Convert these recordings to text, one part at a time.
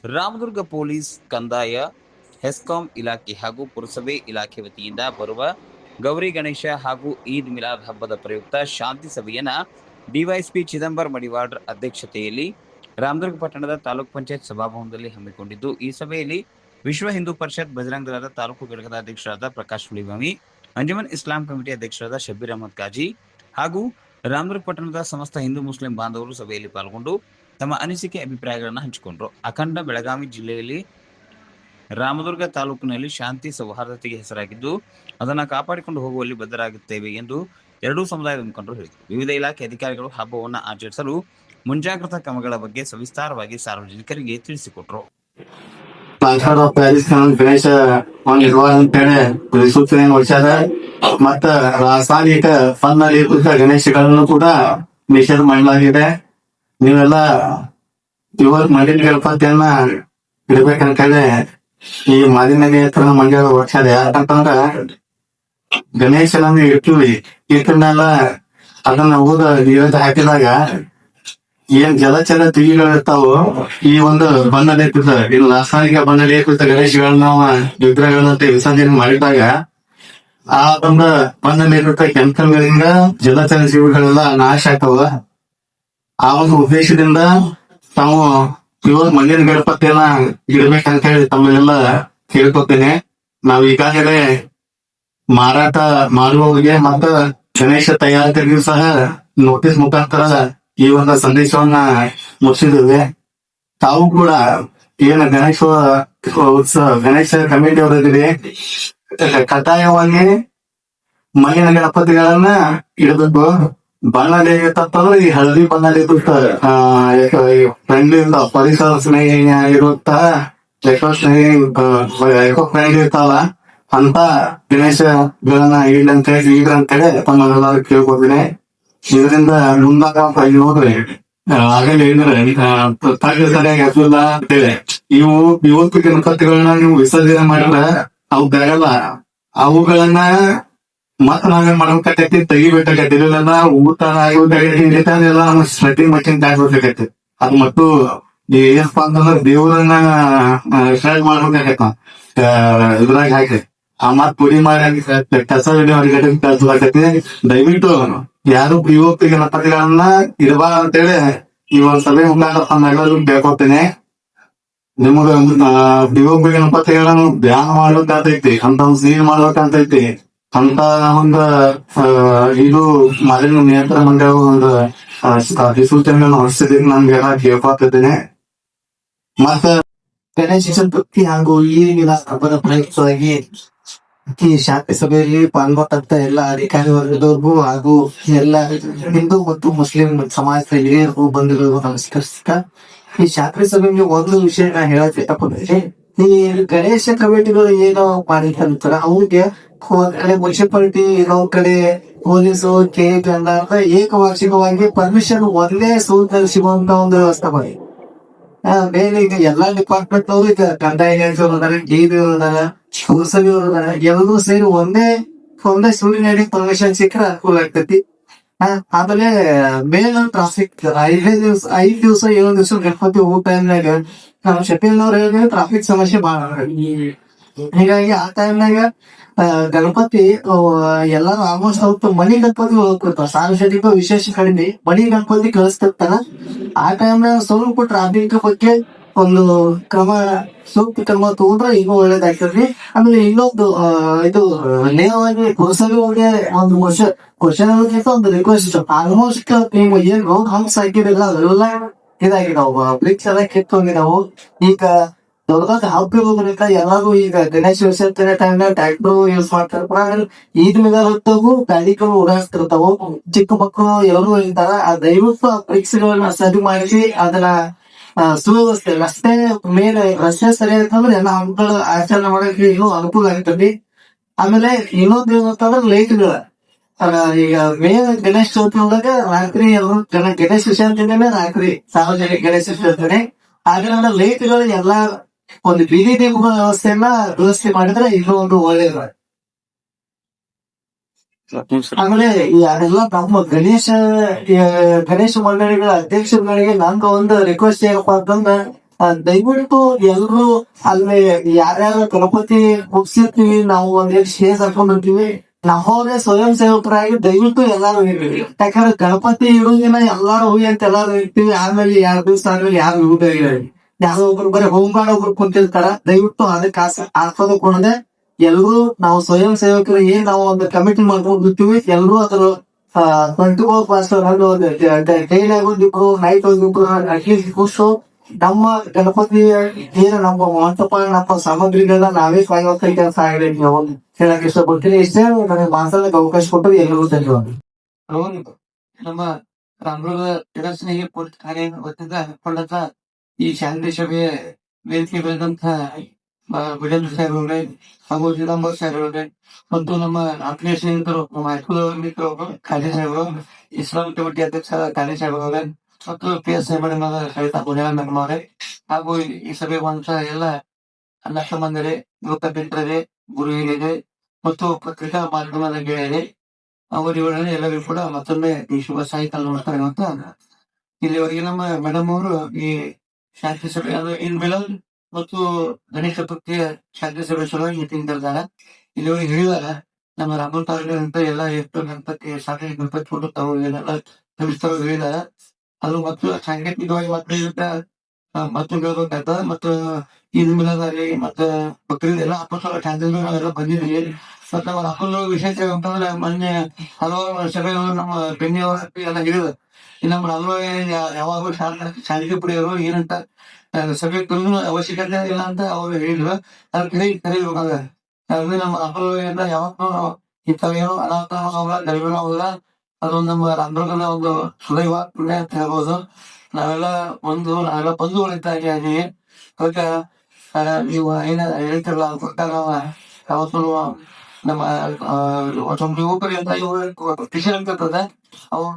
Ramdurg police ಕಂದಾಯ ಹೆಸ್ಕಾಂ ಇಲಾಖೆ ಹಾಗೂ ಪುರಸಭೆ ಇಲಾಖೆ ವತಿಯಿಂದ ಬರುವ ಗೌರಿ ಗಣೇಶ ಹಾಗೂ ಈದ್ ಮಿಲಾದ್ ಹಬ್ಬದ ಪ್ರಯುಕ್ತ ಶಾಂತಿ ಸಭೆಯನ್ನ ಡಿವೈಎಸ್ಪಿ ಚಿದಂಬರ್ ಮಡಿವಾಡ್ರ ಅಧ್ಯಕ್ಷತೆಯಲ್ಲಿ ರಾಮದುರ್ಗ ಪಟ್ಟಣದ ತಾಲೂಕ್ ಪಂಚಾಯತ್ ಸಭಾಭವನದಲ್ಲಿ ಹಮ್ಮಿಕೊಂಡಿದ್ದು, ಈ ಸಭೆಯಲ್ಲಿ ವಿಶ್ವ ಹಿಂದೂ ಪರಿಷತ್ ಬಜರಂಗ ದಳದ ತಾಲೂಕು ಘಟಕದ ಅಧ್ಯಕ್ಷರಾದ ಪ್ರಕಾಶ್ ಹುಳಿವಾಮಿ, ಅಂಜುಮನ್ ಇಸ್ಲಾಂ ಕಮಿಟಿ ಅಧ್ಯಕ್ಷರಾದ ಶಬೀರ್ ಅಹಮದ್ ಕಾಜಿ ಹಾಗೂ ರಾಮದುರ್ಗ ಪಟ್ಟಣದ ಸಮಸ್ತ ಹಿಂದೂ ಮುಸ್ಲಿಂ ಬಾಂಧವರು ಸಭೆಯಲ್ಲಿ ಪಾಲ್ಗೊಂಡು ತಮ್ಮ ಅನಿಸಿಕೆ ಅಭಿಪ್ರಾಯಗಳನ್ನು ಹಂಚಿಕೊಂಡರು. ಅಖಂಡ ಬೆಳಗಾವಿ ಜಿಲ್ಲೆಯಲ್ಲಿ ರಾಮದುರ್ಗ ತಾಲೂಕಿನಲ್ಲಿ ಶಾಂತಿ ಸೌಹಾರ್ದತೆಗೆ ಹೆಸರಾಗಿದ್ದು, ಅದನ್ನು ಕಾಪಾಡಿಕೊಂಡು ಹೋಗುವಲ್ಲಿ ಬದ್ಧರಾಗುತ್ತೇವೆ ಎಂದು ಎರಡೂ ಸಮುದಾಯದ ಮುಖಂಡರು ಹೇಳಿದರು. ವಿವಿಧ ಇಲಾಖೆ ಅಧಿಕಾರಿಗಳು ಹಬ್ಬವನ್ನು ಆಚರಿಸಲು ಮುಂಜಾಗ್ರತಾ ಕ್ರಮಗಳ ಬಗ್ಗೆ ಸವಿಸ್ತಾರವಾಗಿ ಸಾರ್ವಜನಿಕರಿಗೆ ತಿಳಿಸಿಕೊಟ್ಟರು. ಗಣೇಶ ಸೂಚನೆ ಹೊರಡ್ಸ್ಯಾರ. ಮತ್ತ ರಾಸಾಯನಿಕ ಫನ್ನಲ್ಲಿ ಗಣೇಶಗಳನ್ನು ಕೂಡ ನಿಷೇಧ ಮಾಡಲಾಗಿದೆ. ನೀವೆಲ್ಲ ಇವಾಗ ಮಣ್ಣಿನ ಗಣಪತಿಯನ್ನ ಇಡ್ಬೇಕಂತೇಳಿ ಈ ಮಾಲಿನ್ಯ ನಿಯಂತ್ರಣ ಮಂಡಳಿ ಹೊರಡ್ಸ್ಯಾರ. ಯಾಕಂತಂದ್ರ ಗಣೇಶನನ್ನು ಇಟ್ಟಿದ್ಮೇಲೆ ಅದನ್ನ ಊದ ನೀರದ ಹಾಕಿದಾಗ ಏನ್ ಜಲಚರ ತಿಗಿಗಳಿರ್ತಾವೋ ಈ ಒಂದು ಬಣ್ಣದಲ್ಲಿ ಇನ್ನು ರಾಸಾಯನಿಕ ಬಣ್ಣದಲ್ಲಿ ಗಣೇಶಗಳನ್ನ ವಿಗ್ರಹಗಳನ್ನ ವಿಸರ್ಜನೆ ಮಾಡಿದಾಗ ಆ ಒಂದು ಬಣ್ಣದಲ್ಲಿರುತ್ತ ಕೆಮಿಕಲ್ಗಳಿಂದ ಜಲಚರ ಜೀವಿಗಳೆಲ್ಲ ನಾಶ ಆಗ್ತಾವ. ಆ ಒಂದು ಉದ್ದೇಶದಿಂದ ತಾವು ಇವಾಗ ಮಣ್ಣಿನ ಗಣಪತಿಯನ್ನ ಇಡ್ಬೇಕಂತ ಹೇಳಿ ತಮ್ಮನ್ನೆಲ್ಲ ಕೇಳ್ಕೊತೇನೆ. ನಾವು ಈಗಾಗಲೇ ಮಾರಾಟ ಮಾಡುವವರಿಗೆ ಮತ್ತ ಗಣೇಶ ತಯಾರಕರಿಗೂ ಸಹ ನೋಟಿಸ್ ಮುಖಾಂತರ ಈ ಒಂದು ಸಂದೇಶವನ್ನ ಮುಗಿಸಿದ್ದೇವೆ. ತಾವು ಕೂಡ ಏನು ಗಣೇಶ ಉತ್ಸವ ಗಣೇಶ ಕಮಿಟಿ ಅವರಿದೆ ಕಡ್ಡಾಯವಾಗಿ ಮಣ್ಣಿನ ಗಣಪತಿಗಳನ್ನ ಇಡಬೇಕು. ಬಣ್ಣದಲ್ಲಿ ಇರುತ್ತಂದ್ರೆ ಈ ಹಳದಿ ಬಣ್ಣದಲ್ಲಿ ಫ್ರೆಂಡ್ಲಿ ಪರಿಸರ ಸ್ನೇಹಿ ಇರುತ್ತ ಎಕೋ ಸ್ನೇಹಿ ಎಕೋ ಫ್ರೆಂಡ್ಲಿ ಇರ್ತಾವಲ್ಲ ಅಂತ ಗಣೇಶಗಳನ್ನ ಇಡ್ರಂತೇಳಿ ತಮ್ಮೆಲ್ಲರೂ ಕೇಳ್ಕೊತೀನಿ. ಇದರಿಂದ ಮುಂದಾಗ ಹೋದ್ರೆ ಆಗಲೇ ಸರಿಯಾಗಿ ಹಾಕಿಲ್ಲ ಅಂತೇಳಿ ಇವತ್ತು ಗಣಪತಿಗಳನ್ನ ನೀವು ವಿಸರ್ಜನೆ ಮಾಡಿದ್ರೆ ಅವು ಬೆಳಗಲ್ಲ. ಅವುಗಳನ್ನ ಮತ್ತ ನಾವೇನ್ ಮಾಡ್ಬೇಕಾಗೈತಿ, ತೆಗಿಬೇಕಾಗೈತಿ. ಇದೆಲ್ಲ ಊಟ ಎಲ್ಲ ಸ್ವೆಟಿಂಗ್ ಮಷಿನ್ ಹಾಕ್ಬೇಕಾಗೈತಿ. ಅದ್ ಮತ್ತು ಏನಪ್ಪಾ ಅಂತಂದ್ರೆ ದೇವರನ್ನ ಸ್ಟಾರ್ಟ್ ಮಾಡ್ಬೇಕಾಗೈತ ಇದ್ರಾಗ ಹಾಕಿ ಆ ಮತ್ ಪುಡಿ ಮಾಡಿ ಕಸ ಕಳ್ಸಬೇಕಾಗೈತಿ. ದಯವಿಟ್ಟು ಯಾರು ಯುವಕ ಗಣಪತಿಗಳನ್ನ ಇಡಬಾರ ಅಂತೇಳಿ ಈ ಒಂದ್ ಸಭೆ ಮುಖಾಂತರ ನಾನೆಲ್ಲರೂ ಬೇಡ್ಕೊತೇನೆ. ನಿಮಗ ಯುವಕ ಗಣಪತಿಗಳನ್ನ ಧ್ಯಾನ ಮಾಡ್ಬೇಕಂತೈತಿ, ಅಂತ ಒಂದ್ ಸೀನ್ ಮಾಡ್ಬೇಕಂತೈತಿ, ಅಂತ ಒಂದು ಇದು ಮಾಲಿನ್ಯ ನಿಯಂತ್ರಣ ಮಂಡಳಿ ಒಂದು ಅಧಿಸೂಚನೆಗಳನ್ನ ಹೊರಡಿಸಿದ್ದೀನಿ. ನಮ್ಗೆಲ್ಲ ಕೇಳ್ಕೊತಿದ್ದೇನೆ. ಮತ್ತ ಗಣೇಶ ಚತುರ್ಥಿ ಹಾಗೂ ಈಗಿನ ಹಬ್ಬದ ಪ್ರಯುಕ್ತವಾಗಿ ಈ ಶಾಂತಿ ಸಭೆಯಲ್ಲಿ ಪಾಲ್ಗೊಂಡಂತ ಎಲ್ಲ ಅಧಿಕಾರಿ ವರ್ಗದವ್ರಿಗೂ ಹಾಗೂ ಎಲ್ಲ ಹಿಂದೂ ಮತ್ತು ಮುಸ್ಲಿಂ ಸಮಾಜದ ಹಿರಿಯರಿಗೂ ಬಂದಿರೋದು ನಮಸ್ಕರಿಸ್ತಾ, ಈ ಶಾಂತಿ ಸಭೆಯಲ್ಲಿ ಒಂದು ವಿಷಯ ನಾ ಹೇಳಕ್ ಇಷ್ಟಪಡ್ತೀನಿ. ಈ ಗಣೇಶ ಕಮಿಟಿಗಳು ಏನೋ ಮಾಡಿರ್ತಾರ ಅವ್ರಿಗೆ ಕಡೆ ಮುನ್ಸಿಪಾಲಿಟಿ ಇನ್ನೊಂದ್ ಕಡೆ ಪೊಲೀಸು ಕೆಎಪಿ ಅಂತ ಏಕವಾರ್ಷಿಕವಾಗಿ ಪರ್ಮಿಷನ್ ಒಂದೇ ಸೂತ್ರದಲ್ಲಿ ಸಿಗುವಂತ ಒಂದು ವ್ಯವಸ್ಥೆ ಮಾಡಿ. ಬೇರೆ ಈಗ ಎಲ್ಲಾ ಡಿಪಾರ್ಟ್ಮೆಂಟ್ ಅವರು ಈಗ ಕಂದಾಯ ಅದಾರ, ಡಿಬಿ ಅದಾರ, ಪುರಸಭೆ ಅದಾರ, ಎಲ್ಲರೂ ಸೇರಿ ಒಂದೇ ಸೂರಿನಡಿ ಪರ್ಮಿಷನ್ ಸಿಕ್ಕರೆ ಅನುಕೂಲ ಆಗ್ತೈತಿ. ಆಮೇಲೆ ಮೇನ್ ಟ್ರಾಫಿಕ್ 5 ದಿವಸ 7 ದಿವಸ ಗಣಪತಿ ಹೋಗೋ ಟೈಮ್ನಾಗ ನಮ್ಮ ಶೆಟ್ಟಿಲ್ನವ್ರು ಹೇಳಿದ್ರೆ ಟ್ರಾಫಿಕ್ ಸಮಸ್ಯೆ ಬಾಳ. ಹೀಗಾಗಿ ಆ ಟೈಮ್ನಾಗ ಗಣಪತಿ ಎಲ್ಲಾರು ಆಲ್ಮೋಸ್ಟ್ ಅವತ್ತು ಮನಿ ಗಣಪತಿ ಹೋಗ್ತಿರ್ತಾರ. ಸಾರ್ವಜನಿಕ ವಿಶೇಷ ಕಡಿಮೆ ಮನಿ ಗಣಪತಿ ಕಳಿಸ್ತಿರ್ತಾರ. ಆ ಟೈಮ್ನಾಗ ಸ್ವಲ್ಪ ಟ್ರಾಫಿಕ್ ಬಗ್ಗೆ ಒಂದು ಸೂಕ್ತ ಕ್ರಮ ತಗೊಂಡ್ರೆ ಈಗ ಒಳ್ಳೇದಾಗ್ತದೆ. ಆಮೇಲೆ ಇನ್ನೊಂದು ಇದು ನೇರವಾಗಿ ಪುರಸಭೆ ಹೋಗಿ ಒಂದು ಕ್ವಶನ್ ಒಂದು ರಿಕ್ವೆಸ್ಟ್. ಆಲ್ಮೋಸ್ಟ್ ನೀವು ಏನ್ ರೋಡ್ ಹಂಪ್ಸ್ ಹಾಕಿರಲ್ಲ ಅವೆಲ್ಲ ಇದಾಗಿದಾವು, ಬ್ರಿಕ್ಸ್ ಎಲ್ಲ ಕಿತ್ತೋಗಿದಾವು. ಈಗ ದೊಡ್ಡ ಹಬ್ಬ ಎಲ್ಲಾರು ಈಗ ಗಣೇಶ ವಿಸರ್ಜನೆ ಟೈಮ್ನಾಗ ಟ್ರ್ಯಾಕ್ಟರ್ ಯೂಸ್ ಮಾಡ್ತಾರ. ಈದ್ ಮಿಲಾದ್ ಹೊತ್ತಾಗೂ ಗಾಡಿಗಳು ಓಡಾಡ್ತಿರ್ತಾವು. ಚಿಕ್ಕ ಮಕ್ಕಳು ಎಲ್ಲರೂ ಇರ್ತಾರ. ಆ ದಯವಿಟ್ಟು ಬ್ರಿಕ್ಸ್ ಗಳನ್ನ ಸರಿ ಮಾಡಿಸಿ ಅದನ್ನ ಸುವ್ಯವಸ್ಥೆ ರಸ್ತೆ ಮೇಲೆ ರಸ್ತೆ ಸರಿ ಅಂತಂದ್ರೆ ಎಲ್ಲ ಹಬ್ಬಗಳು ಆಚರಣೆ ಮಾಡಕ್ಕೆ ಇನ್ನೂ ಅನುಕೂಲ ಆಗ್ತದೆ. ಆಮೇಲೆ ಇನ್ನೊಂದು ಏನಂತಂದ್ರೆ ಲೈಟ್ಗಳ ಈಗ ಮೇನ್ ಗಣೇಶ ಚೌತಿ ಒಳಗ ರಾತ್ರಿ ಎಲ್ಲರೂ ಗಣೇಶ ವಿಸರ್ಜನೆ ರಾತ್ರಿ ಸಾರ್ವಜನಿಕ ಗಣೇಶ ವಿಸರ್ಜನೆ ಆದ್ರಿಂದ ಲೈಟ್ಗಳು ಎಲ್ಲಾ ಒಂದು ಬೀದಿ ದೀಪಗಳ ವ್ಯವಸ್ಥೆ ಮಾಡಿದ್ರೆ ಇನ್ನೂ ಒಂದು ಒಳ್ಳೇದು. ಆಮೇಲೆ ಯಾರೆಲ್ಲ ನಮ್ಮ ಗಣೇಶ ಮಂಡಳಿಗಳ ಅಧ್ಯಕ್ಷರುಗಳಿಗೆ ನಂದು ಒಂದು ರಿಕ್ವೆಸ್ಟ್ ಏನಪ್ಪಾ ಅಂತಂದ್ರೆ, ದಯವಿಟ್ಟು ಎಲ್ರು ಅಲ್ಲಿ ಯಾರ್ಯಾರು ಗಣಪತಿ ಮುಗ್ಸಿರ್ತೀವಿ, ನಾವು ಒಂದ್ ಶೇಸ್ ಹಾಕೊಂಡಿರ್ತೀವಿ, ನಾವೇ ಸ್ವಯಂ ಸೇವಕರಾಗಿ ದಯವಿಟ್ಟು ಎಲ್ಲಾರು ಇರ್ರಿ. ಯಾಕಂದ್ರೆ ಗಣಪತಿ ಇಡುದಿನ ಎಲ್ಲಾರು ಹೋಗಿ ಅಂತ ಎಲ್ಲಾರು ಇರ್ತೀವಿ. ಆಮೇಲೆ 2 ದಿವಸ ಆದ್ಮೇಲೆ ಯಾರು ಇರುವುದಿಲ್ಲ. ಯಾರೋ ಒಬ್ರು ಬರೀ ಹೋಮ್ಗಾರ್ಡ್ ಒಬ್ರು ಕುಂತಿರ್ತಾರ. ದಯವಿಟ್ಟು ಅದಕ್ಕೆ ಹಾಕೋದು ಕೊಡದೆ ಎಲ್ರು ನಾವು ಸ್ವಯಂ ಸೇವಕರು ಏನ್ ನಾವು ಒಂದು ಕಮಿಟಿ ಮಾಡ್ಕೊಂಡಿರ್ತೀವಿ, ಎಲ್ರು ಅದ್ರ 24 ಡೈಲಿ ಆಗೋದಿಬ್ರು, ನೈಟ್ ಹೋಗಿಬ್ರು, ಅಟ್ಲೀಸ್ಟ್ ಖುಷು ನಮ್ಮ ಗಣಪತಿ ಏನ ನಮ್ಮ ಮಂಟಪ ನಮ್ಮ ಸಾಮಗ್ರಿಗಳನ್ನ ನಾವೇ ಕಾಯುವಂತ ಕೆಲಸ ಆಗಿದೆ ಹೇಳಕ್ ಇಷ್ಟಪಡ್ತೀನಿ. ಇಷ್ಟೇ ನನಗೆ ಮಾತಾಡಕ್ಕೆ ಅವಕಾಶ ಕೊಟ್ಟರು ಎಲ್ಲರೂ ಧನ್ಯವಾದ. ನಮ್ಮ ರಾಮದುರ್ಗ ಜನಸ್ನೇಹಿ ಪೊಲೀಸ್ ಠಾಣೆ ವತಿಯಿಂದ ಹಮ್ಮಿಕೊಂಡಂತ ಈ ಶಾಂತಿ ಸಭೆಯ ವೇದಿಕೆ ಬೆಳೆದಂತ ವಿಜೇಂದ್ರ ಸಾಹೇಬ್ರೆ ಹಾಗೂ ಶ್ರೀರಾಂಬ ಸಾಹೇಬ್ರೆ ಮತ್ತು ನಮ್ಮ ಆತ್ಮೀಯ ಸ್ನೇಹಿತರು, ನಮ್ಮ ಹೈಸ್ಕೂಲ್ ಮಿತ್ರರು, ಖಾಲಿ ಸಾಹೇಬರು, ಇಸ್ಲಾಂ ಕಮಿಟಿ ಅಧ್ಯಕ್ಷ ಖಾಲಿ ಸಾಹೇಬ್ರೆ ಮತ್ತು PS ಸವಿತಾ ಪುಣ್ಯ ಮೇಡಮ್ ಅವರೇ ಹಾಗೂ ಈ ಸಭೆಗೆ ಬಂದ ಎಲ್ಲ ಅಣ್ಣ ತಮ್ಮಂದಿರೇ, ಯುವಕ ಮಿತ್ರರೇ, ಗುರು ಹಿರಿಯರೇ ಮತ್ತು ಪತ್ರಿಕಾ ಮಾಧ್ಯಮದ ಗೆಳೆಯರೇ, ಅವರಿವರೇ ಎಲ್ಲರಿಗೂ ಕೂಡ ಮತ್ತೊಮ್ಮೆ ಈ ಶುಭ ಸಾಯಂಕಾಲ ನೋಡ್ತಾರೆ. ಅಂತ ಇಲ್ಲಿವರೆಗೆ ನಮ್ಮ ಮೇಡಮ್ ಅವರು ಈ ಶಾಂತಿ ಸಭೆ ಇನ್ ಬಿಲಲ್ ಮತ್ತು ಗಣೇಶ ಚತುರ್ಥಿಯ ಶಾಂತಿ ಸಭೆ ಸಲುವಾಗಿ ಮೀಟಿಂಗ್ ಕರೆದಾಗ ಇಲ್ಲಿವರೆಗೆ ಹೇಳಿದಾಗ ನಮ್ಮ ರಾಮನ್ ತಾಲೂಕಿನಂತ ಎಲ್ಲ ಎಷ್ಟು ಗಣಪತಿ ಸಾಕಷ್ಟು ಗಣಪತಿ ಫೋಟೋ ತಾವು ಏನೆಲ್ಲ ತಿಳಿಸ್ತಾರೋ ಹೇಳಿದಾಗ ಅದು ಮತ್ತು ಸಾಂಕೇತಿಕವಾಗಿ ಮತ್ತು ಹೇಳ್ಬೇಕಾಗ್ತದ. ಮತ್ತು ಈದ್ ಮಿಲಾದ್ ಮತ್ತೆ ಬಕ್ರೀದ್ ಎಲ್ಲ ಹಬ್ಬ ಶಾಂತಿಗಳು ನಾವೆಲ್ಲ ಬಂದಿದ್ದೀವಿ. ಮತ್ತೆ ನಮ್ಮ ಹಬ್ಬದ ವಿಶೇಷ ಅಂತಂದ್ರೆ ಮೊನ್ನೆ ಹಲವಾರು ಸಭೆಗಳು ನಮ್ಮ ಬೆನ್ನಿಯವರ ಎಲ್ಲ ಹೇಳಿದ್ರು. ನಮ್ಮ ರಾಮುಗೆ ಯಾವಾಗಲೂ ಶಾಂತಿ ಪಡೆಯೋರು ಏನಂತ ಸಭೆ ಕರೆದು ಅವಶ್ಯಕತೆ ಇಲ್ಲ ಅಂತ ಅವ್ರು ಹೇಳಿದ್ರು. ಅದ್ರ ಕರೀಬೇಕಾಗ ನಮ್ಮ ರಾಮುಗಳಿಂದ ಯಾವತ್ತೂ ಇಂಥವೇನು ಅನಾಹುತ ಗರಿಬಿನ ಹೋಗಲ್ಲ. ಅದೊಂದು ನಮ್ಮ ರಾಮದುರ್ಗದ ಒಂದು ಸುದೈವ ಪುಣ್ಯ ಅಂತ ಹೇಳ್ಬೋದು. ನಾವೆಲ್ಲ ಬಂಧುಗಳಿದ್ದಾಗಿ ಅದೀವಿ. ಅದಕ್ಕೆ ನೀವು ಏನ ಹೇಳ್ತಿರಲ್ಲ ಅದ್ ಪ್ರಕಾರ ಯಾವತ್ತೂ ನಮ್ಮ ಒಂದು ಯುವಕರು ಅಂತ ಟಿಷನ್ ಅಂತದ ಅವು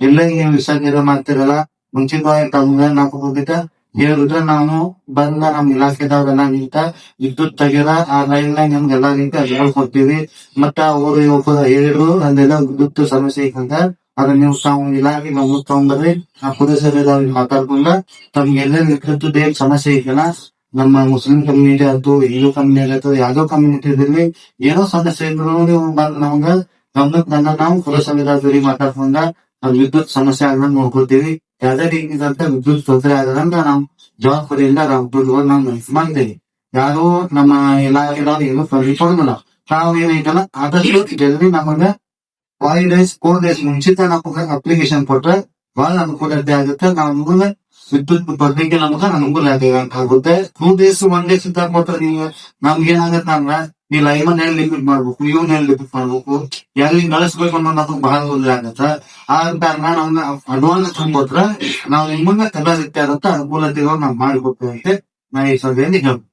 ಎಲ್ಲ ಏನ್ ವಿಸರ್ಜನೆ ಮಾಡ್ತಿರಲ್ಲ ಮುಂಚಿತವಾಗಿ ತಮ್ಗೆ ನಾವು ಹೋಗಿದ್ದ ಹೇಳಿದ್ರೆ ನಾವು ಬಂದ ನಮ್ ಇಲಾಖೆದವ್ರೆಲ್ಲ ನಿಂತ ವಿದ್ಯುತ್ ತೆಗೆದ ಆ ಲೈನ್ ನಮ್ಗೆಲ್ಲ ನಿಂತ ಹೇಳ್ಕೊಡ್ತೀವಿ. ಮತ್ತ ಅವರು ಒಬ್ಬರು ಹೇಳಿದ್ರು ಅಲ್ಲೆಲ್ಲ ವಿದ್ಯುತ್ ಸಮಸ್ಯೆ ಐತಂತ ಅದನ್ನ ನೀವು ತಾವು ಇಲಾಖೆ ಗಮನ ತಗೊಂಡ್ಬರ್ರಿ. ಆ ಪುರಸಭೆದವ್ರಿಗೆ ಮಾತಾಡ್ಕೊಂಡ ತಮ್ಗೆ ಎಲ್ಲ ವಿದ್ಯುತ್ ಏನ್ ಸಮಸ್ಯೆ ಐತಲ್ಲ ನಮ್ಮ ಮುಸ್ಲಿಂ ಕಮ್ಯುನಿಟಿ ಆಯ್ತು, ಹಿಂದೂ ಕಮ್ಯುನಿಟಿ ಆಯ್ತು, ಯಾವ್ದೋ ಕಮ್ಯುನಿಟಿದಲ್ಲಿ ಏನೋ ಸಮಸ್ಯೆ ಇದ್ರು ನೀವು ಬಂದ್ ನಮ್ಗ ಗಮನಕ್ಕೆ ಬಂದ ನಾವು ಪುರಸಭೆದವ್ರಿಗೆ ಮಾತಾಡ್ಕೊಂಡ ವಿದ್ಯುತ್ ಸಮಸ್ಯೆ ಆಗದಂಗ್ ನೋಡ್ಕೊಳ್ತೀವಿ. ಯಾವ್ದೇ ರೀತಿದಂತ ವಿದ್ಯುತ್ ತೊಂದರೆ ಆಗದಂತ ನಾವು ಜವಾಬ್ದಾರಿಯಿಂದ ನಾವು ಮಾಡ್ತೇವೆ. ಯಾರು ನಮ್ಮ ಇಲಾಖೆದವ್ರು ಏನು ಕೊಡುದಿಲ್ಲ. ನಾವು ಏನೈತಲ್ಲ ಆದಷ್ಟು ಜಲ್ದಿ ನಮಗ 5 days 4 days ಮುಂಚಿತ ನಮಗ ಅಪ್ಲಿಕೇಶನ್ ಕೊಟ್ರೆ ಬಹಳ ಅನುಕೂಲತೆ ಆಗುತ್ತೆ. ನಮ್ಗ ವಿದ್ಯುತ್ ಬರ್ಲಿಕ್ಕೆ ನಮಗ ಅನುಕೂಲ ಆಗುತ್ತೆ. 2 days 1 days ಇದ್ದಾಗ ಕೊಟ್ರೆ ನೀವು ನಮ್ಗೆ ಏನಾಗತ್ತೆ ಅಂದ್ರೆ ಈ ಲೈಮನ್ ಎಲ್ಲಿ ಲಿಮಿಟ್ ಮಾಡ್ಬೇಕು, ಇವನ್ ಎಲ್ಲಿ ಲಿಮಿಟ್ ಮಾಡ್ಬೇಕು, ಎಲ್ಲಿ ಗಳಿಸ್ಬೇಕು ಅನ್ನೋದು ನಮಗೆ ಬಹಳ ಗೊತ್ತಿಲ್ಲ ಆಗತ್ತ. ಆ ಕಾರಣ ನಾವ್ ಅಡ್ವಾನ್ಸ್ ತುಂಬೋದ್ರ ನಾವ್ ನಿಮ್ಮನ್ನ ಕಲಾ ರೀತಿಯಾದಂತ ಅನುಕೂಲತೆಗಳು ನಾವ್ ಮಾಡಿಕೊಡ್ತೇವೆ ಅಂತ ನಾ ಈ ಸಭೆಯಲ್ಲಿ ಹೇಳ್ತೀನಿ.